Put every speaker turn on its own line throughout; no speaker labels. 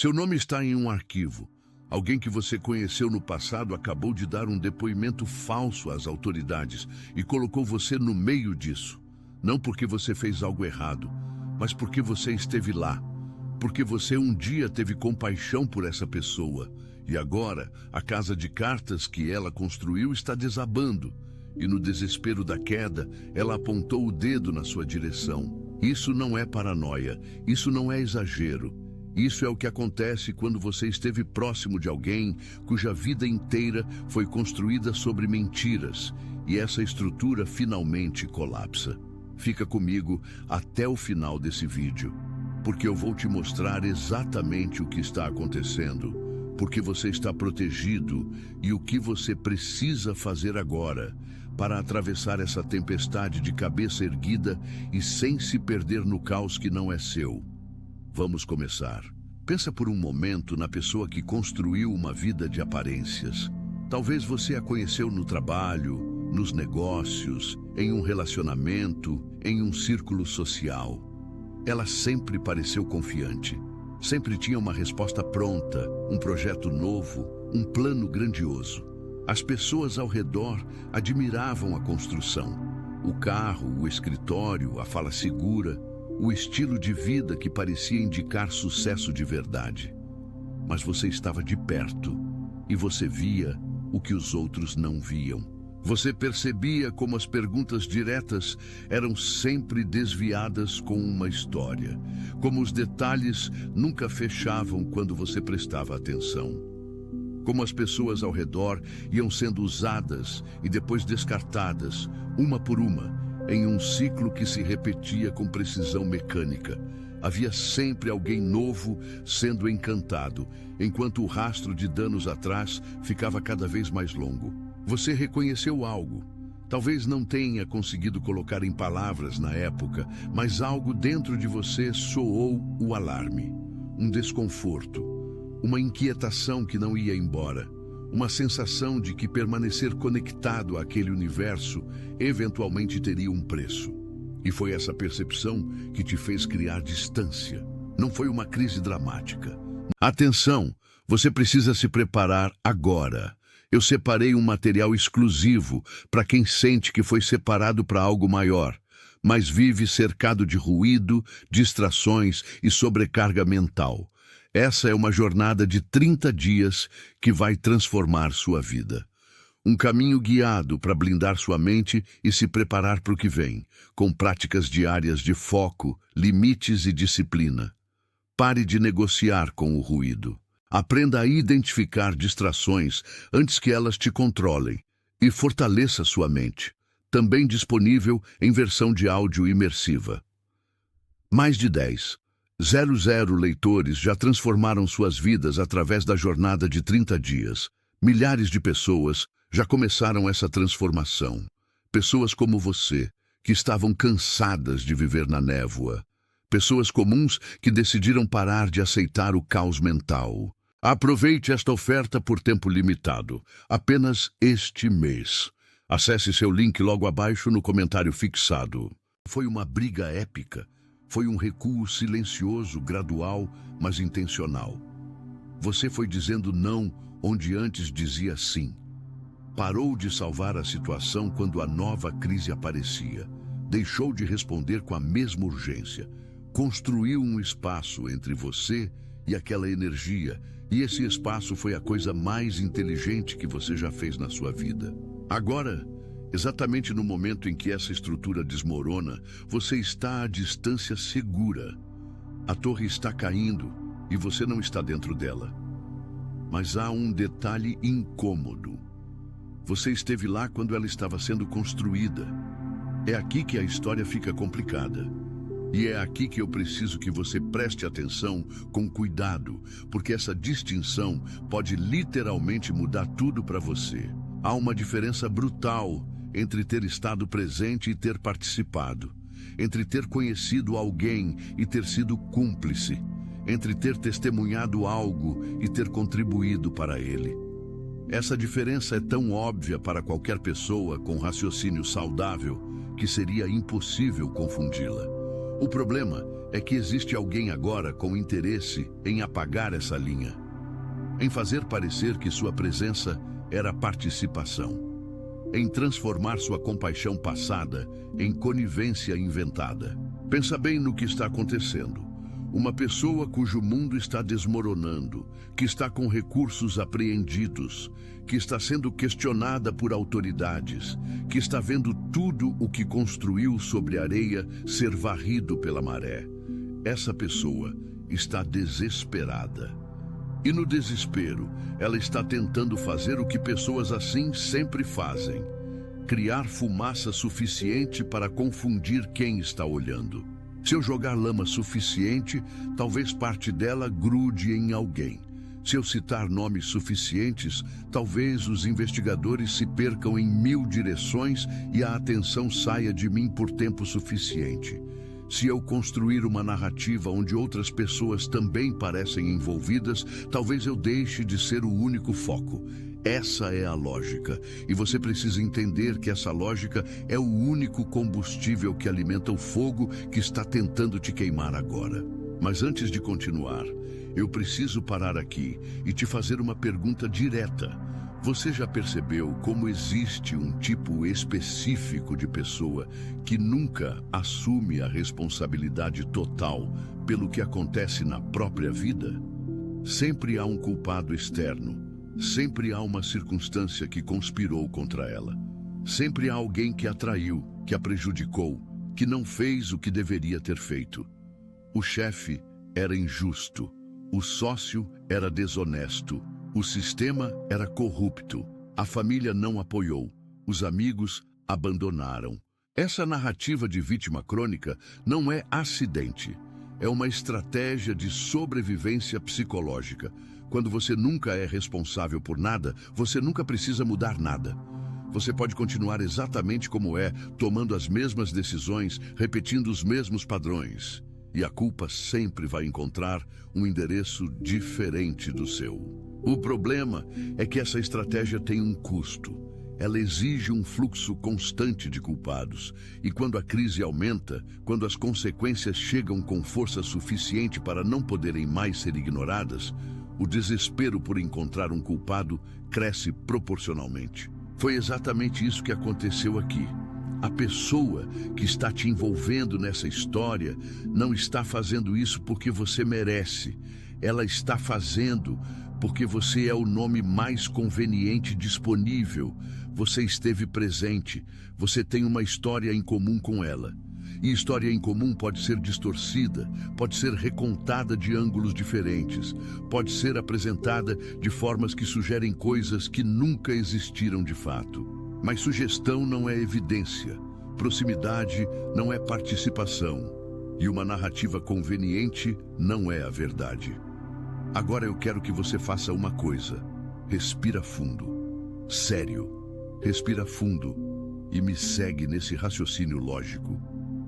Seu nome está em um arquivo. Alguém que você conheceu no passado acabou de dar um depoimento falso às autoridades e colocou você no meio disso. Não porque você fez algo errado, mas porque você esteve lá. Porque você um dia teve compaixão por essa pessoa. E agora, a casa de cartas que ela construiu está desabando. E no desespero da queda, ela apontou o dedo na sua direção. Isso não é paranoia, isso não é exagero. Isso é o que acontece quando você esteve próximo de alguém cuja vida inteira foi construída sobre mentiras e essa estrutura finalmente colapsa. Fica comigo até o final desse vídeo, porque eu vou te mostrar exatamente o que está acontecendo, porque você está protegido e o que você precisa fazer agora para atravessar essa tempestade de cabeça erguida e sem se perder no caos que não é seu. Vamos começar. Pensa por um momento na pessoa que construiu uma vida de aparências. Talvez você a conheceu no trabalho, nos negócios, em um relacionamento, em um círculo social. Ela sempre pareceu confiante. Sempre tinha uma resposta pronta, um projeto novo, um plano grandioso. As pessoas ao redor admiravam a construção. O carro, o escritório, a fala segura, o estilo de vida que parecia indicar sucesso de verdade. Mas você estava de perto e você via o que os outros não viam. Você percebia como as perguntas diretas eram sempre desviadas com uma história, como os detalhes nunca fechavam quando você prestava atenção, como as pessoas ao redor iam sendo usadas e depois descartadas, uma por uma, em um ciclo que se repetia com precisão mecânica. Havia sempre alguém novo sendo encantado, enquanto o rastro de danos atrás ficava cada vez mais longo. Você reconheceu algo. Talvez não tenha conseguido colocar em palavras na época, mas algo dentro de você soou o alarme. Um desconforto, uma inquietação que não ia embora. Uma sensação de que permanecer conectado àquele universo eventualmente teria um preço. E foi essa percepção que te fez criar distância. Não foi uma crise dramática. Atenção, você precisa se preparar agora. Eu separei um material exclusivo para quem sente que foi separado para algo maior, mas vive cercado de ruído, distrações e sobrecarga mental. Essa é uma jornada de 30 dias que vai transformar sua vida. Um caminho guiado para blindar sua mente e se preparar para o que vem, com práticas diárias de foco, limites e disciplina. Pare de negociar com o ruído. Aprenda a identificar distrações antes que elas te controlem e fortaleça sua mente. Também disponível em versão de áudio imersiva. Mais de 10,00 leitores já transformaram suas vidas através da jornada de 30 dias. Milhares de pessoas já começaram essa transformação. Pessoas como você, que estavam cansadas de viver na névoa. Pessoas comuns que decidiram parar de aceitar o caos mental. Aproveite esta oferta por tempo limitado, apenas este mês. Acesse seu link logo abaixo no comentário fixado. Foi uma briga épica. Foi um recuo silencioso, gradual, mas intencional. Você foi dizendo não onde antes dizia sim. Parou de salvar a situação quando a nova crise aparecia. Deixou de responder com a mesma urgência. Construiu um espaço entre você e aquela energia, e esse espaço foi a coisa mais inteligente que você já fez na sua vida. Agora, exatamente no momento em que essa estrutura desmorona, você está à distância segura. A torre está caindo e você não está dentro dela. Mas há um detalhe incômodo. Você esteve lá quando ela estava sendo construída. É aqui que a história fica complicada. E é aqui que eu preciso que você preste atenção com cuidado, porque essa distinção pode literalmente mudar tudo para você. Há uma diferença brutal entre ter estado presente e ter participado, entre ter conhecido alguém e ter sido cúmplice, entre ter testemunhado algo e ter contribuído para ele. Essa diferença é tão óbvia para qualquer pessoa com raciocínio saudável que seria impossível confundi-la. O problema é que existe alguém agora com interesse em apagar essa linha, em fazer parecer que sua presença era participação, em transformar sua compaixão passada em conivência inventada. Pensa bem no que está acontecendo. Uma pessoa cujo mundo está desmoronando, que está com recursos apreendidos, que está sendo questionada por autoridades, que está vendo tudo o que construiu sobre a areia ser varrido pela maré. Essa pessoa está desesperada. E no desespero, ela está tentando fazer o que pessoas assim sempre fazem: criar fumaça suficiente para confundir quem está olhando. Se eu jogar lama suficiente, talvez parte dela grude em alguém. Se eu citar nomes suficientes, talvez os investigadores se percam em 1000 direções e a atenção saia de mim por tempo suficiente. Se eu construir uma narrativa onde outras pessoas também parecem envolvidas, talvez eu deixe de ser o único foco. Essa é a lógica, e você precisa entender que essa lógica é o único combustível que alimenta o fogo que está tentando te queimar agora. Mas antes de continuar, eu preciso parar aqui e te fazer uma pergunta direta. Você já percebeu como existe um tipo específico de pessoa que nunca assume a responsabilidade total pelo que acontece na própria vida? Sempre há um culpado externo. Sempre há uma circunstância que conspirou contra ela. Sempre há alguém que a traiu, que a prejudicou, que não fez o que deveria ter feito. O chefe era injusto, o sócio era desonesto, o sistema era corrupto, a família não apoiou, os amigos abandonaram. Essa narrativa de vítima crônica não é acidente, é uma estratégia de sobrevivência psicológica. Quando você nunca é responsável por nada, você nunca precisa mudar nada. Você pode continuar exatamente como é, tomando as mesmas decisões, repetindo os mesmos padrões. E a culpa sempre vai encontrar um endereço diferente do seu. O problema é que essa estratégia tem um custo. Ela exige um fluxo constante de culpados. E quando a crise aumenta, quando as consequências chegam com força suficiente para não poderem mais ser ignoradas, o desespero por encontrar um culpado cresce proporcionalmente. Foi exatamente isso que aconteceu aqui. A pessoa que está te envolvendo nessa história não está fazendo isso porque você merece. Ela está fazendo porque você é o nome mais conveniente disponível. Você esteve presente. Você tem uma história em comum com ela. E história em comum pode ser distorcida, pode ser recontada de ângulos diferentes, pode ser apresentada de formas que sugerem coisas que nunca existiram de fato. Mas sugestão não é evidência, proximidade não é participação, e uma narrativa conveniente não é a verdade. Agora eu quero que você faça uma coisa. Respira fundo. Sério. Respira fundo e me segue nesse raciocínio lógico.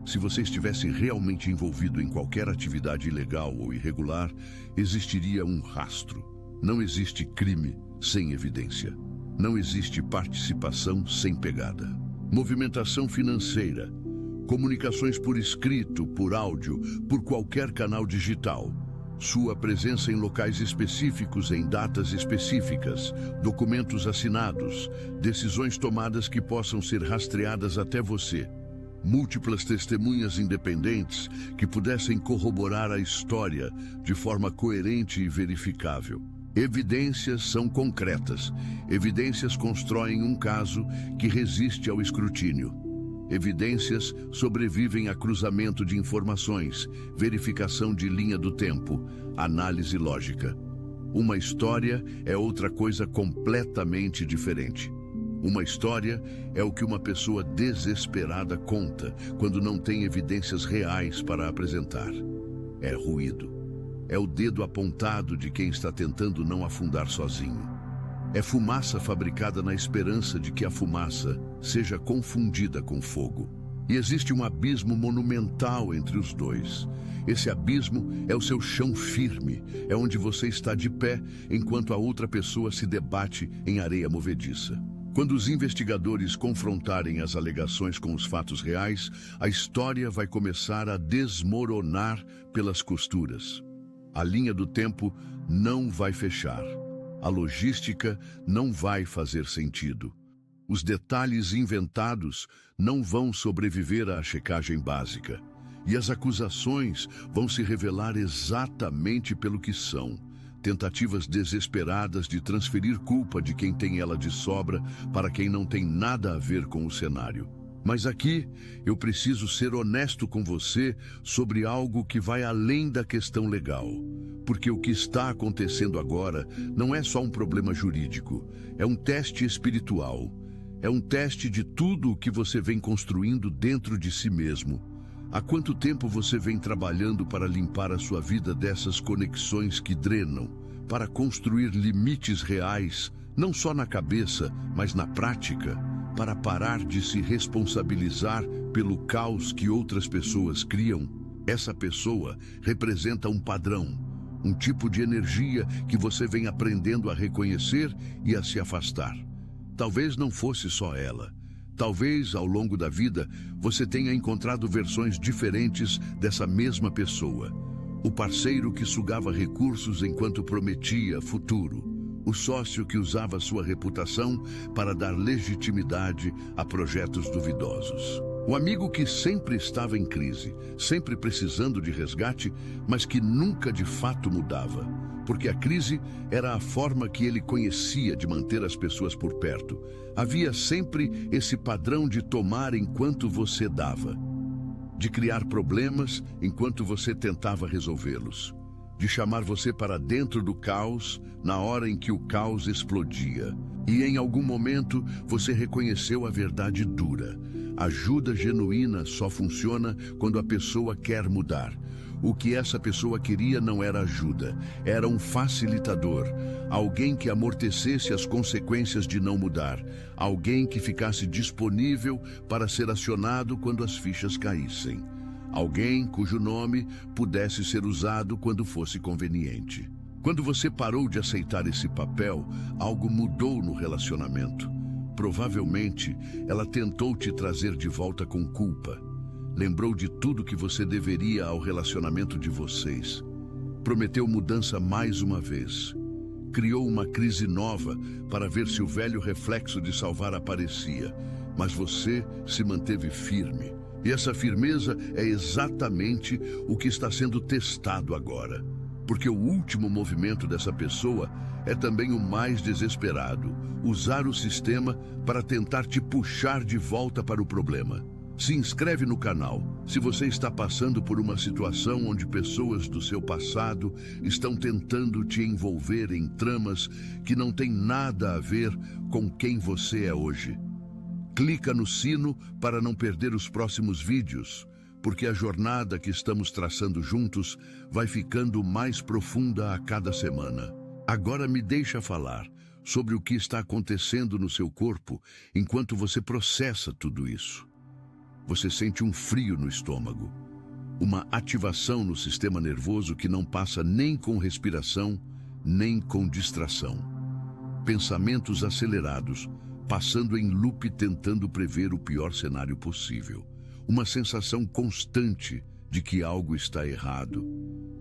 Se você estivesse realmente envolvido em qualquer atividade ilegal ou irregular, existiria um rastro. Não existe crime sem evidência. Não existe participação sem pegada. Movimentação financeira, comunicações por escrito, por áudio, por qualquer canal digital. Sua presença em locais específicos, em datas específicas, documentos assinados, decisões tomadas que possam ser rastreadas até você. Múltiplas testemunhas independentes que pudessem corroborar a história de forma coerente e verificável. Evidências são concretas. Evidências constroem um caso que resiste ao escrutínio. Evidências sobrevivem a cruzamento de informações, verificação de linha do tempo, análise lógica. Uma história é outra coisa completamente diferente. Uma história é o que uma pessoa desesperada conta quando não tem evidências reais para apresentar. É ruído. É o dedo apontado de quem está tentando não afundar sozinho. É fumaça fabricada na esperança de que a fumaça seja confundida com fogo. E existe um abismo monumental entre os dois. Esse abismo é o seu chão firme, é onde você está de pé enquanto a outra pessoa se debate em areia movediça. Quando os investigadores confrontarem as alegações com os fatos reais, a história vai começar a desmoronar pelas costuras. A linha do tempo não vai fechar. A logística não vai fazer sentido. Os detalhes inventados não vão sobreviver à checagem básica. E as acusações vão se revelar exatamente pelo que são. Tentativas desesperadas de transferir culpa de quem tem ela de sobra para quem não tem nada a ver com o cenário. Mas aqui eu preciso ser honesto com você sobre algo que vai além da questão legal. Porque o que está acontecendo agora não é só um problema jurídico, é um teste espiritual. É um teste de tudo o que você vem construindo dentro de si mesmo. Há quanto tempo você vem trabalhando para limpar a sua vida dessas conexões que drenam, para construir limites reais, não só na cabeça, mas na prática, para parar de se responsabilizar pelo caos que outras pessoas criam? Essa pessoa representa um padrão, um tipo de energia que você vem aprendendo a reconhecer e a se afastar. Talvez não fosse só ela. Talvez, ao longo da vida, você tenha encontrado versões diferentes dessa mesma pessoa. O parceiro que sugava recursos enquanto prometia futuro. O sócio que usava sua reputação para dar legitimidade a projetos duvidosos. O amigo que sempre estava em crise, sempre precisando de resgate, mas que nunca de fato mudava. Porque a crise era a forma que ele conhecia de manter as pessoas por perto. Havia sempre esse padrão de tomar enquanto você dava, de criar problemas enquanto você tentava resolvê-los, de chamar você para dentro do caos na hora em que o caos explodia. E em algum momento você reconheceu a verdade dura. Ajuda genuína só funciona quando a pessoa quer mudar. O que essa pessoa queria não era ajuda, era um facilitador, alguém que amortecesse as consequências de não mudar, alguém que ficasse disponível para ser acionado quando as fichas caíssem, alguém cujo nome pudesse ser usado quando fosse conveniente. Quando você parou de aceitar esse papel, algo mudou no relacionamento. Provavelmente, ela tentou te trazer de volta com culpa. Lembrou de tudo que você deveria ao relacionamento de vocês. Prometeu mudança mais uma vez. Criou uma crise nova para ver se o velho reflexo de salvar aparecia. Mas você se manteve firme. E essa firmeza é exatamente o que está sendo testado agora. Porque o último movimento dessa pessoa é também o mais desesperado. Usar o sistema para tentar te puxar de volta para o problema. Se inscreve no canal se você está passando por uma situação onde pessoas do seu passado estão tentando te envolver em tramas que não têm nada a ver com quem você é hoje. Clica no sino para não perder os próximos vídeos, porque a jornada que estamos traçando juntos vai ficando mais profunda a cada semana. Agora me deixa falar sobre o que está acontecendo no seu corpo enquanto você processa tudo isso. Você sente um frio no estômago, uma ativação no sistema nervoso que não passa nem com respiração, nem com distração. Pensamentos acelerados, passando em loop tentando prever o pior cenário possível. Uma sensação constante de que algo está errado,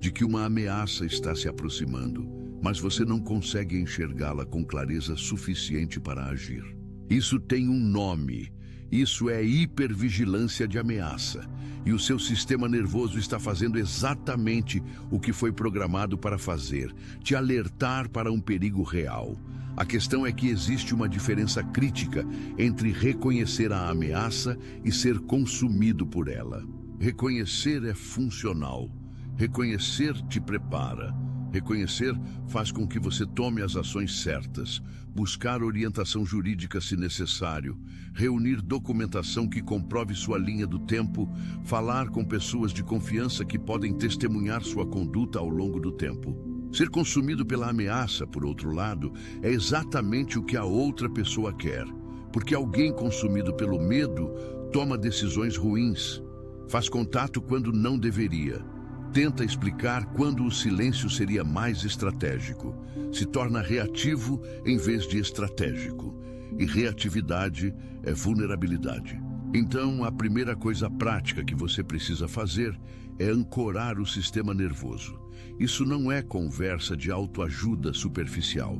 de que uma ameaça está se aproximando, mas você não consegue enxergá-la com clareza suficiente para agir. Isso tem um nome. Isso é hipervigilância de ameaça. E o seu sistema nervoso está fazendo exatamente o que foi programado para fazer, te alertar para um perigo real. A questão é que existe uma diferença crítica entre reconhecer a ameaça e ser consumido por ela. Reconhecer é funcional. Reconhecer te prepara. Reconhecer faz com que você tome as ações certas, buscar orientação jurídica se necessário, reunir documentação que comprove sua linha do tempo, falar com pessoas de confiança que podem testemunhar sua conduta ao longo do tempo. Ser consumido pela ameaça, por outro lado, é exatamente o que a outra pessoa quer, porque alguém consumido pelo medo toma decisões ruins, faz contato quando não deveria. Tenta explicar quando o silêncio seria mais estratégico. Se torna reativo em vez de estratégico. e reatividade é vulnerabilidade. Então, a primeira coisa prática que você precisa fazer é ancorar o sistema nervoso. Isso não é conversa de autoajuda superficial.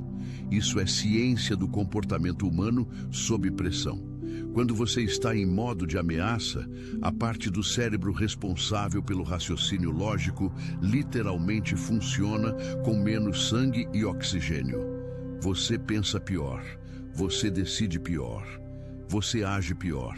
Isso é ciência do comportamento humano sob pressão. Quando você está em modo de ameaça, a parte do cérebro responsável pelo raciocínio lógico literalmente funciona com menos sangue e oxigênio. Você pensa pior, você decide pior, você age pior.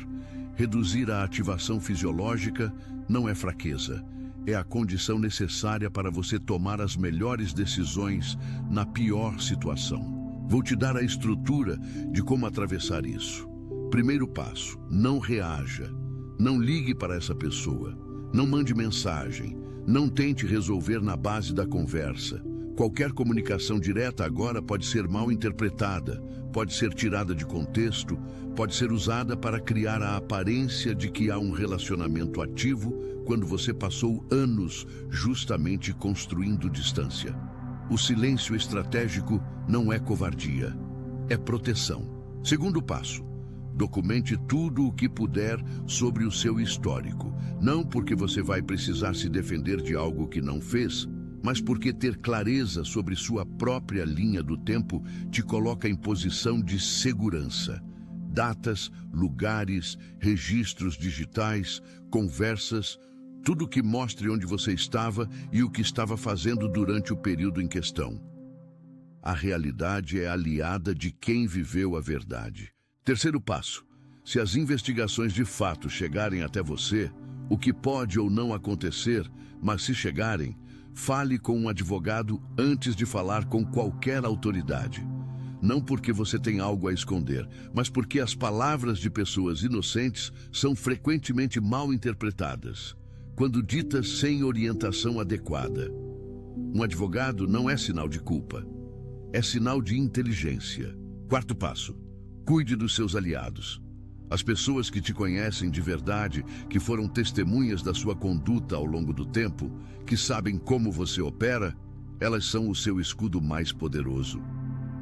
Reduzir a ativação fisiológica não é fraqueza, é a condição necessária para você tomar as melhores decisões na pior situação. Vou te dar a estrutura de como atravessar isso. Primeiro passo, não reaja. Não ligue para essa pessoa. Não mande mensagem. Não tente resolver na base da conversa. Qualquer comunicação direta agora pode ser mal interpretada, pode ser tirada de contexto, pode ser usada para criar a aparência de que há um relacionamento ativo quando você passou anos justamente construindo distância. O silêncio estratégico não é covardia, é proteção. Segundo passo, documente tudo o que puder sobre o seu histórico. Não porque você vai precisar se defender de algo que não fez, mas porque ter clareza sobre sua própria linha do tempo te coloca em posição de segurança. Datas, lugares, registros digitais, conversas, tudo que mostre onde você estava e o que estava fazendo durante o período em questão. A realidade é aliada de quem viveu a verdade. Terceiro passo, se as investigações de fato chegarem até você, o que pode ou não acontecer, mas se chegarem, fale com um advogado antes de falar com qualquer autoridade. Não porque você tem algo a esconder, mas porque as palavras de pessoas inocentes são frequentemente mal interpretadas, quando ditas sem orientação adequada. Um advogado não é sinal de culpa, é sinal de inteligência. Quarto passo, cuide dos seus aliados. As pessoas que te conhecem de verdade, que foram testemunhas da sua conduta ao longo do tempo, que sabem como você opera, elas são o seu escudo mais poderoso.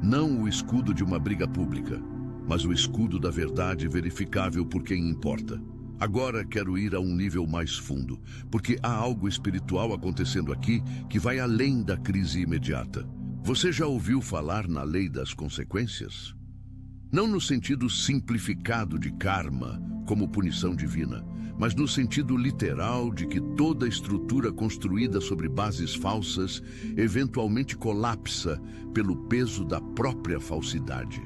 Não o escudo de uma briga pública, mas o escudo da verdade verificável por quem importa. Agora quero ir a um nível mais fundo, porque há algo espiritual acontecendo aqui que vai além da crise imediata. Você já ouviu falar na lei das consequências? Não no sentido simplificado de karma, como punição divina, mas no sentido literal de que toda estrutura construída sobre bases falsas eventualmente colapsa pelo peso da própria falsidade.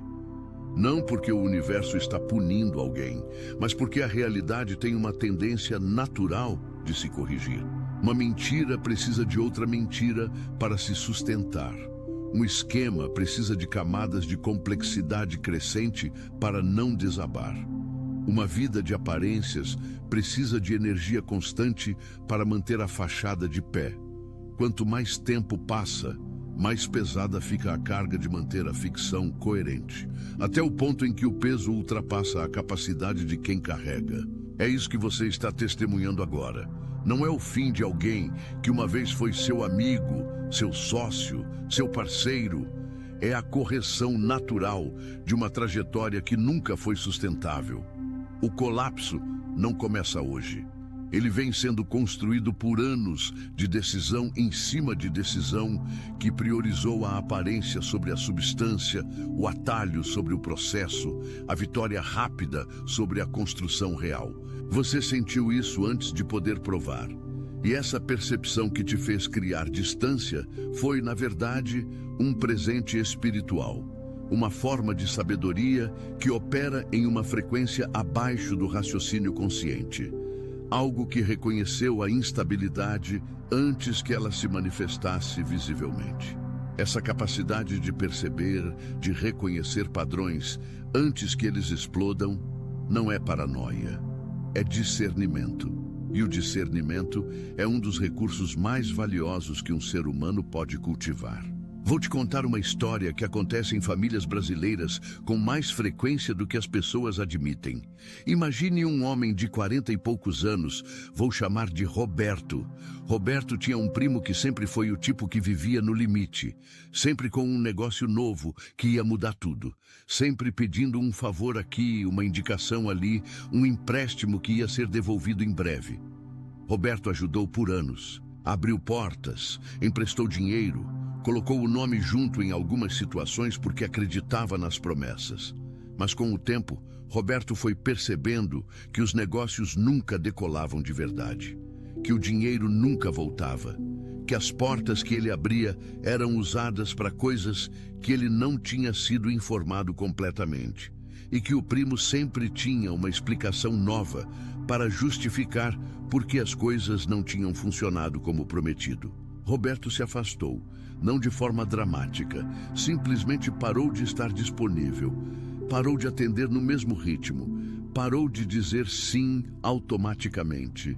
Não porque o universo está punindo alguém, mas porque a realidade tem uma tendência natural de se corrigir. Uma mentira precisa de outra mentira para se sustentar. Um esquema precisa de camadas de complexidade crescente para não desabar. Uma vida de aparências precisa de energia constante para manter a fachada de pé. Quanto mais tempo passa, mais pesada fica a carga de manter a ficção coerente, até o ponto em que o peso ultrapassa a capacidade de quem carrega. É isso que você está testemunhando agora. Não é o fim de alguém que uma vez foi seu amigo, seu sócio, seu parceiro. É a correção natural de uma trajetória que nunca foi sustentável. O colapso não começa hoje. Ele vem sendo construído por anos de decisão em cima de decisão que priorizou a aparência sobre a substância, o atalho sobre o processo, a vitória rápida sobre a construção real. Você sentiu isso antes de poder provar. E essa percepção que te fez criar distância foi, na verdade, um presente espiritual. Uma forma de sabedoria que opera em uma frequência abaixo do raciocínio consciente. Algo que reconheceu a instabilidade antes que ela se manifestasse visivelmente. Essa capacidade de perceber, de reconhecer padrões antes que eles explodam, não é paranoia, é discernimento. E o discernimento é um dos recursos mais valiosos que um ser humano pode cultivar. Vou te contar uma história que acontece em famílias brasileiras com mais frequência do que as pessoas admitem. Imagine um homem de 40 e poucos anos, vou chamar de Roberto. Roberto tinha um primo que sempre foi o tipo que vivia no limite, sempre com um negócio novo que ia mudar tudo, sempre pedindo um favor aqui, uma indicação ali, um empréstimo que ia ser devolvido em breve. Roberto ajudou por anos, abriu portas, emprestou dinheiro, colocou o nome junto em algumas situações porque acreditava nas promessas. Mas com o tempo, Roberto foi percebendo que os negócios nunca decolavam de verdade, que o dinheiro nunca voltava, que as portas que ele abria eram usadas para coisas que ele não tinha sido informado completamente, e que o primo sempre tinha uma explicação nova para justificar por que as coisas não tinham funcionado como prometido. Roberto se afastou, não de forma dramática, simplesmente parou de estar disponível, parou de atender no mesmo ritmo, parou de dizer sim automaticamente.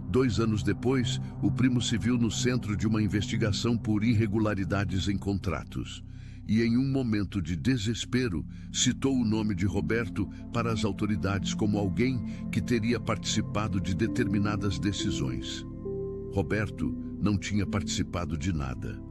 2 anos depois, o primo se viu no centro de uma investigação por irregularidades em contratos. E em um momento de desespero, citou o nome de Roberto para as autoridades como alguém que teria participado de determinadas decisões. Roberto não tinha participado de nada,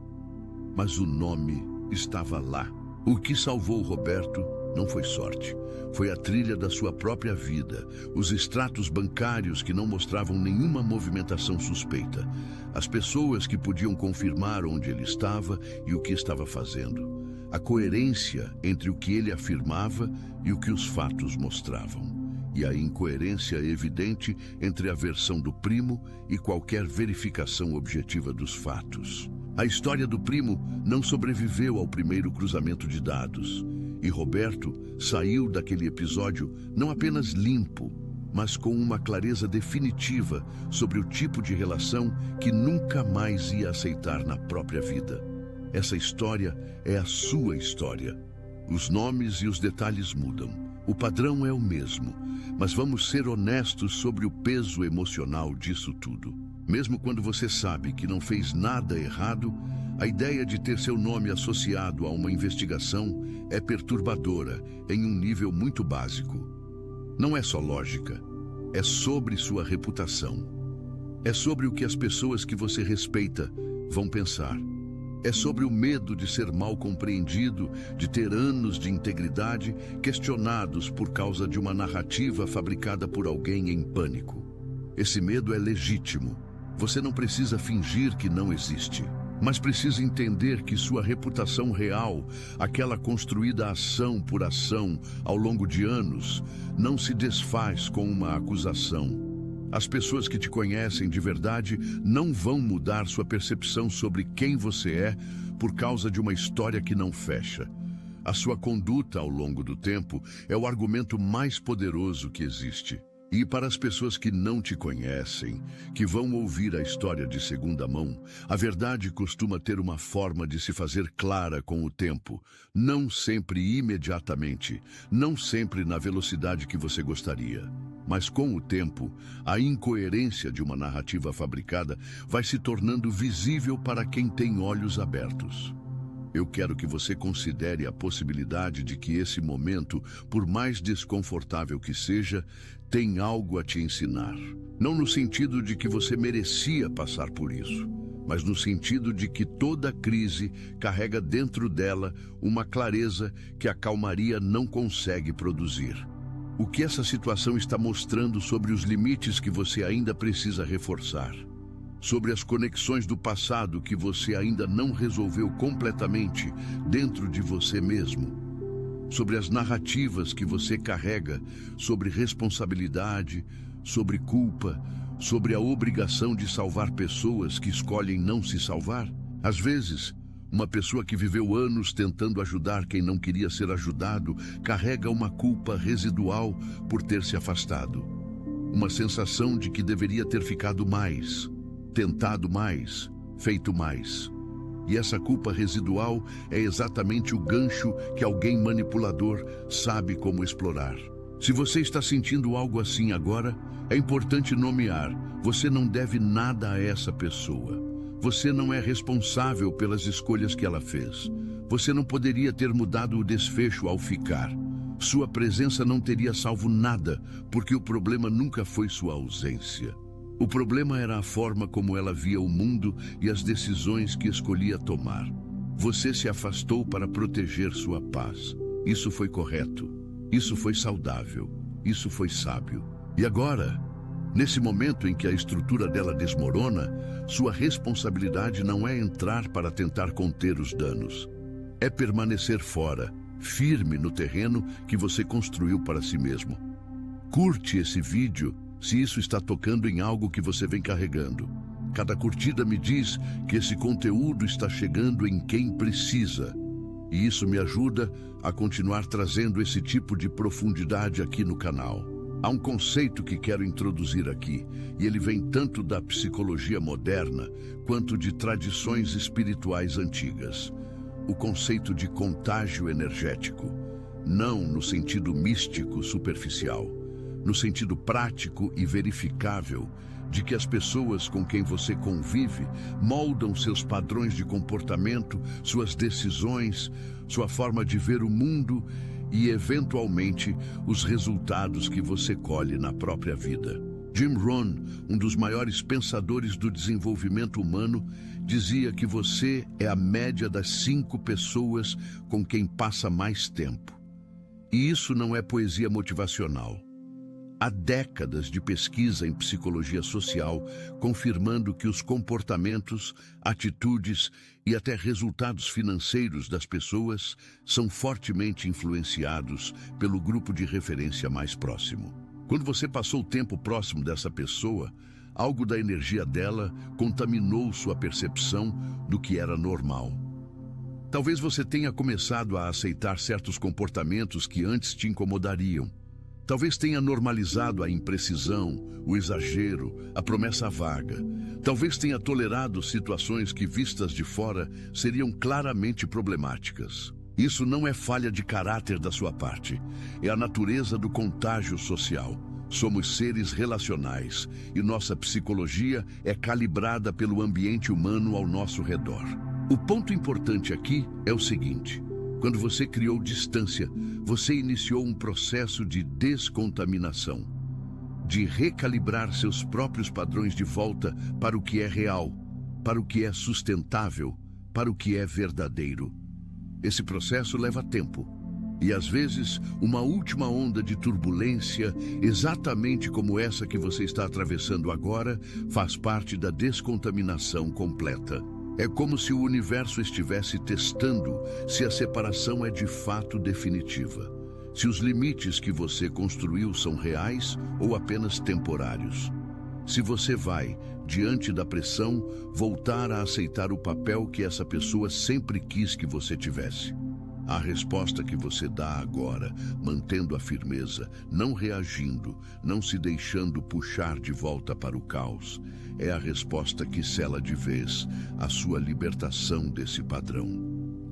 mas o nome estava lá. O que salvou Roberto não foi sorte, foi a trilha da sua própria vida, os extratos bancários que não mostravam nenhuma movimentação suspeita, as pessoas que podiam confirmar onde ele estava e o que estava fazendo, a coerência entre o que ele afirmava e o que os fatos mostravam, e a incoerência evidente entre a versão do primo e qualquer verificação objetiva dos fatos. A história do primo não sobreviveu ao primeiro cruzamento de dados, e Roberto saiu daquele episódio não apenas limpo, mas com uma clareza definitiva sobre o tipo de relação que nunca mais ia aceitar na própria vida. Essa história é a sua história. Os nomes e os detalhes mudam. O padrão é o mesmo, mas vamos ser honestos sobre o peso emocional disso tudo. Mesmo quando você sabe que não fez nada errado, a ideia de ter seu nome associado a uma investigação é perturbadora em um nível muito básico. Não é só lógica, é sobre sua reputação. É sobre o que as pessoas que você respeita vão pensar. É sobre o medo de ser mal compreendido, de ter anos de integridade questionados por causa de uma narrativa fabricada por alguém em pânico. Esse medo é legítimo. Você não precisa fingir que não existe, mas precisa entender que sua reputação real, aquela construída ação por ação ao longo de anos, não se desfaz com uma acusação. As pessoas que te conhecem de verdade não vão mudar sua percepção sobre quem você é por causa de uma história que não fecha. A sua conduta ao longo do tempo é o argumento mais poderoso que existe. E para as pessoas que não te conhecem, que vão ouvir a história de segunda mão, a verdade costuma ter uma forma de se fazer clara com o tempo, não sempre imediatamente, não sempre na velocidade que você gostaria. Mas com o tempo, a incoerência de uma narrativa fabricada vai se tornando visível para quem tem olhos abertos. Eu quero que você considere a possibilidade de que esse momento, por mais desconfortável que seja, tem algo a te ensinar. Não no sentido de que você merecia passar por isso, mas no sentido de que toda crise carrega dentro dela uma clareza que a calmaria não consegue produzir. O que essa situação está mostrando sobre os limites que você ainda precisa reforçar? Sobre as conexões do passado que você ainda não resolveu completamente dentro de você mesmo? Sobre as narrativas que você carrega sobre responsabilidade, sobre culpa, sobre a obrigação de salvar pessoas que escolhem não se salvar? Às vezes, uma pessoa que viveu anos tentando ajudar quem não queria ser ajudado carrega uma culpa residual por ter se afastado. Uma sensação de que deveria ter ficado mais, tentado mais, feito mais. E essa culpa residual é exatamente o gancho que alguém manipulador sabe como explorar. Se você está sentindo algo assim agora, é importante nomear. Você não deve nada a essa pessoa. Você não é responsável pelas escolhas que ela fez. Você não poderia ter mudado o desfecho ao ficar. Sua presença não teria salvo nada, porque o problema nunca foi sua ausência. O problema era a forma como ela via o mundo e as decisões que escolhia tomar. Você se afastou para proteger sua paz. Isso foi correto. Isso foi saudável. Isso foi sábio. E agora, nesse momento em que a estrutura dela desmorona, sua responsabilidade não é entrar para tentar conter os danos. É permanecer fora, firme no terreno que você construiu para si mesmo. Curte esse vídeo se isso está tocando em algo que você vem carregando. Cada curtida me diz que esse conteúdo está chegando em quem precisa. E isso me ajuda a continuar trazendo esse tipo de profundidade aqui no canal. Há um conceito que quero introduzir aqui, e ele vem tanto da psicologia moderna quanto de tradições espirituais antigas. O conceito de contágio energético, não no sentido místico superficial, no sentido prático e verificável de que as pessoas com quem você convive moldam seus padrões de comportamento, suas decisões, sua forma de ver o mundo e, eventualmente, os resultados que você colhe na própria vida. Jim Rohn, um dos maiores pensadores do desenvolvimento humano, dizia que você é a média das 5 pessoas com quem passa mais tempo. E isso não é poesia motivacional. Há décadas de pesquisa em psicologia social confirmando que os comportamentos, atitudes e até resultados financeiros das pessoas são fortemente influenciados pelo grupo de referência mais próximo. Quando você passou tempo próximo dessa pessoa, algo da energia dela contaminou sua percepção do que era normal. Talvez você tenha começado a aceitar certos comportamentos que antes te incomodariam. Talvez tenha normalizado a imprecisão, o exagero, a promessa vaga. Talvez tenha tolerado situações que, vistas de fora, seriam claramente problemáticas. Isso não é falha de caráter da sua parte. É a natureza do contágio social. Somos seres relacionais e nossa psicologia é calibrada pelo ambiente humano ao nosso redor. O ponto importante aqui é o seguinte: quando você criou distância, você iniciou um processo de descontaminação, de recalibrar seus próprios padrões de volta para o que é real, para o que é sustentável, para o que é verdadeiro. Esse processo leva tempo. E às vezes, uma última onda de turbulência, exatamente como essa que você está atravessando agora, faz parte da descontaminação completa. É como se o universo estivesse testando se a separação é de fato definitiva, se os limites que você construiu são reais ou apenas temporários. Se você vai, diante da pressão, voltar a aceitar o papel que essa pessoa sempre quis que você tivesse. A resposta que você dá agora, mantendo a firmeza, não reagindo, não se deixando puxar de volta para o caos, é a resposta que sela de vez a sua libertação desse padrão.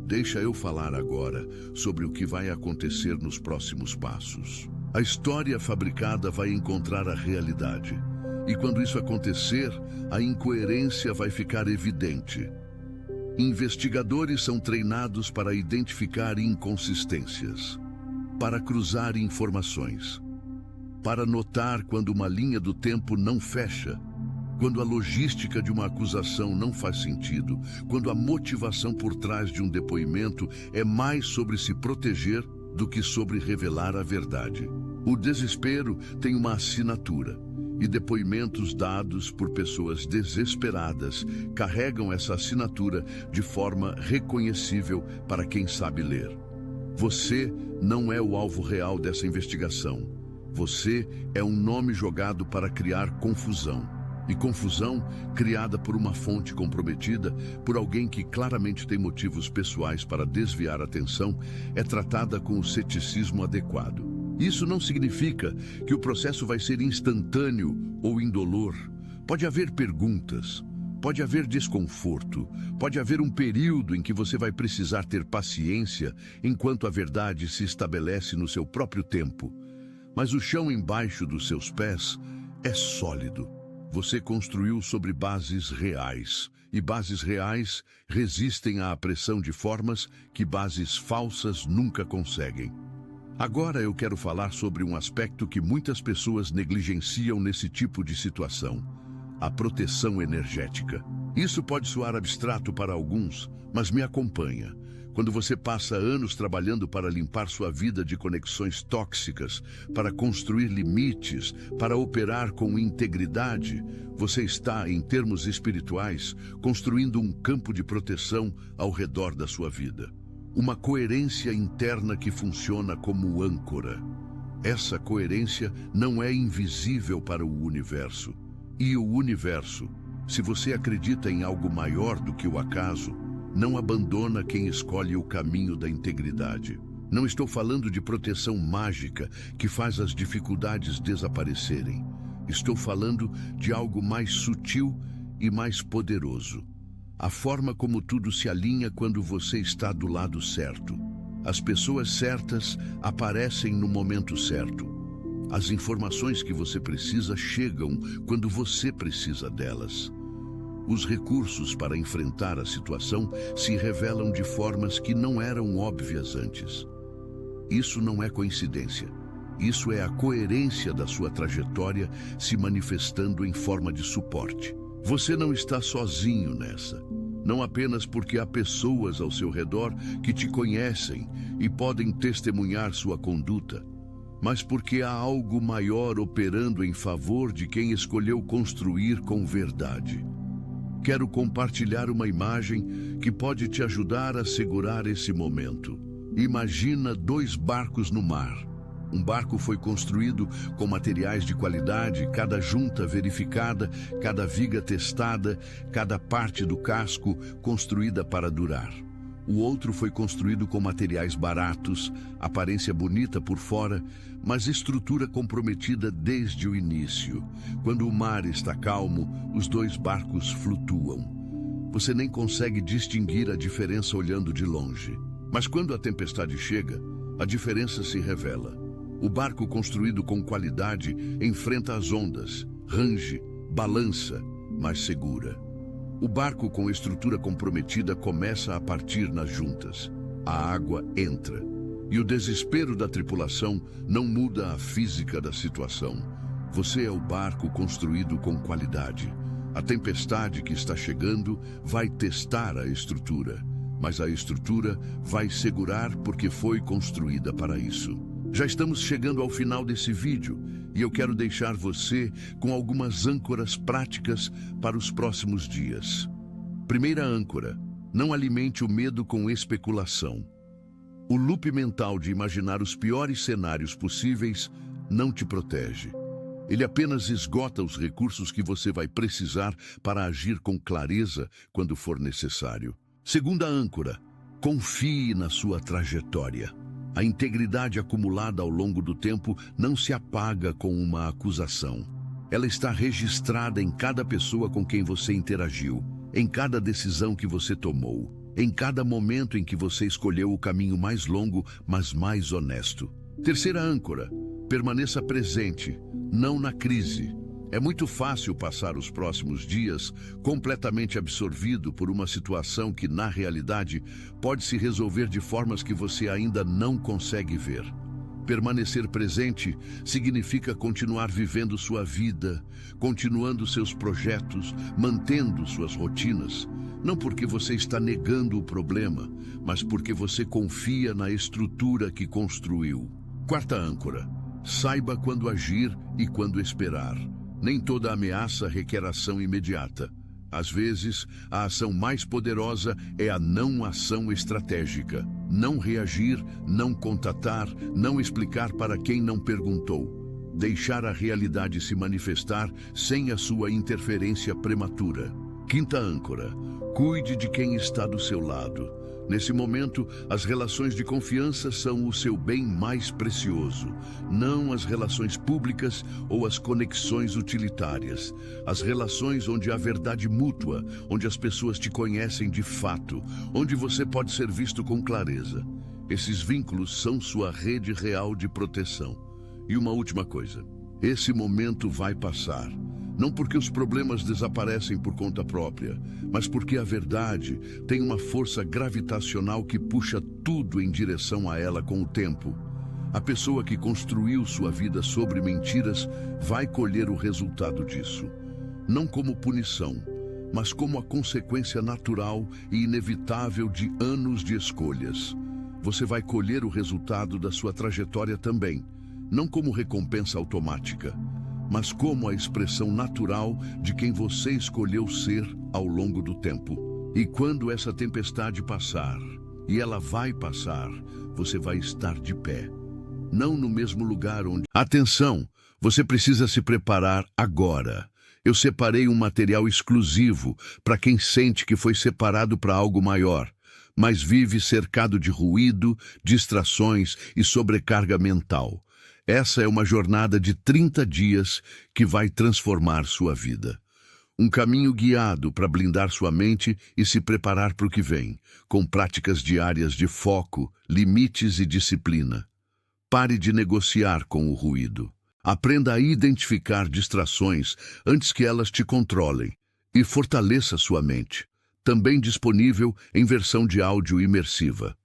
Deixa eu falar agora sobre o que vai acontecer nos próximos passos. A história fabricada vai encontrar a realidade. E quando isso acontecer, a incoerência vai ficar evidente. Investigadores são treinados para identificar inconsistências, para cruzar informações, para notar quando uma linha do tempo não fecha, quando a logística de uma acusação não faz sentido, quando a motivação por trás de um depoimento é mais sobre se proteger do que sobre revelar a verdade. O desespero tem uma assinatura. E depoimentos dados por pessoas desesperadas carregam essa assinatura de forma reconhecível para quem sabe ler. Você não é o alvo real dessa investigação. Você é um nome jogado para criar confusão. E confusão, criada por uma fonte comprometida, por alguém que claramente tem motivos pessoais para desviar a atenção, é tratada com o ceticismo adequado. Isso não significa que o processo vai ser instantâneo ou indolor. Pode haver perguntas, pode haver desconforto, pode haver um período em que você vai precisar ter paciência enquanto a verdade se estabelece no seu próprio tempo. Mas o chão embaixo dos seus pés é sólido. Você construiu sobre bases reais. e bases reais resistem à pressão de formas que bases falsas nunca conseguem. Agora eu quero falar sobre um aspecto que muitas pessoas negligenciam nesse tipo de situação: a proteção energética. Isso pode soar abstrato para alguns, mas me acompanha. Quando você passa anos trabalhando para limpar sua vida de conexões tóxicas, para construir limites, para operar com integridade, você está, em termos espirituais, construindo um campo de proteção ao redor da sua vida. Uma coerência interna que funciona como âncora. Essa coerência não é invisível para o universo. E o universo, se você acredita em algo maior do que o acaso, não abandona quem escolhe o caminho da integridade. Não estou falando de proteção mágica que faz as dificuldades desaparecerem. Estou falando de algo mais sutil e mais poderoso. A forma como tudo se alinha quando você está do lado certo. As pessoas certas aparecem no momento certo. As informações que você precisa chegam quando você precisa delas. Os recursos para enfrentar a situação se revelam de formas que não eram óbvias antes. Isso não é coincidência. Isso é a coerência da sua trajetória se manifestando em forma de suporte. Você não está sozinho nessa. Não apenas porque há pessoas ao seu redor que te conhecem e podem testemunhar sua conduta, mas porque há algo maior operando em favor de quem escolheu construir com verdade. Quero compartilhar uma imagem que pode te ajudar a segurar esse momento. Imagina 2 barcos no mar. Um barco foi construído com materiais de qualidade, cada junta verificada, cada viga testada, cada parte do casco construída para durar. O outro foi construído com materiais baratos, aparência bonita por fora, mas estrutura comprometida desde o início. Quando o mar está calmo, os 2 barcos flutuam. Você nem consegue distinguir a diferença olhando de longe. Mas quando a tempestade chega, a diferença se revela. O barco construído com qualidade enfrenta as ondas, range, balança, mas segura. O barco com estrutura comprometida começa a partir nas juntas. A água entra. E o desespero da tripulação não muda a física da situação. Você é o barco construído com qualidade. A tempestade que está chegando vai testar a estrutura, mas a estrutura vai segurar porque foi construída para isso. Já estamos chegando ao final desse vídeo e eu quero deixar você com algumas âncoras práticas para os próximos dias. Primeira âncora: não alimente o medo com especulação. O loop mental de imaginar os piores cenários possíveis não te protege. Ele apenas esgota os recursos que você vai precisar para agir com clareza quando for necessário. Segunda âncora: confie na sua trajetória. A integridade acumulada ao longo do tempo não se apaga com uma acusação. Ela está registrada em cada pessoa com quem você interagiu, em cada decisão que você tomou, em cada momento em que você escolheu o caminho mais longo, mas mais honesto. Terceira âncora: permaneça presente, não na crise. É muito fácil passar os próximos dias completamente absorvido por uma situação que, na realidade, pode se resolver de formas que você ainda não consegue ver. Permanecer presente significa continuar vivendo sua vida, continuando seus projetos, mantendo suas rotinas. Não porque você está negando o problema, mas porque você confia na estrutura que construiu. Quarta âncora: saiba quando agir e quando esperar. Nem toda ameaça requer ação imediata. Às vezes, a ação mais poderosa é a não ação estratégica. Não reagir, não contatar, não explicar para quem não perguntou. Deixar a realidade se manifestar sem a sua interferência prematura. Quinta âncora: cuide de quem está do seu lado. Nesse momento, as relações de confiança são o seu bem mais precioso, não as relações públicas ou as conexões utilitárias. As relações onde há verdade mútua, onde as pessoas te conhecem de fato, onde você pode ser visto com clareza. Esses vínculos são sua rede real de proteção. E uma última coisa: esse momento vai passar. Não porque os problemas desaparecem por conta própria, mas porque a verdade tem uma força gravitacional que puxa tudo em direção a ela com o tempo. A pessoa que construiu sua vida sobre mentiras vai colher o resultado disso. Não como punição, mas como a consequência natural e inevitável de anos de escolhas. Você vai colher o resultado da sua trajetória também, não como recompensa automática, mas como a expressão natural de quem você escolheu ser ao longo do tempo. E quando essa tempestade passar, e ela vai passar, você vai estar de pé. Não no mesmo lugar onde... Atenção! Você precisa se preparar agora. Eu separei um material exclusivo para quem sente que foi separado para algo maior, mas vive cercado de ruído, distrações e sobrecarga mental. Essa é uma jornada de 30 dias que vai transformar sua vida. Um caminho guiado para blindar sua mente e se preparar para o que vem, com práticas diárias de foco, limites e disciplina. Pare de negociar com o ruído. Aprenda a identificar distrações antes que elas te controlem e fortaleça sua mente. Também disponível em versão de áudio imersiva.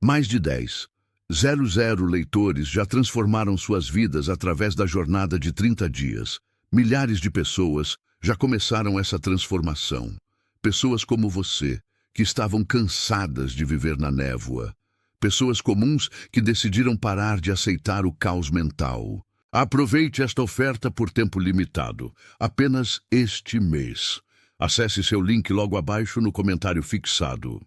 Mais de 10,000 leitores já transformaram suas vidas através da jornada de 30 dias. Milhares de pessoas já começaram essa transformação. Pessoas como você, que estavam cansadas de viver na névoa. Pessoas comuns que decidiram parar de aceitar o caos mental. Aproveite esta oferta por tempo limitado, apenas este mês. Acesse seu link logo abaixo no comentário fixado.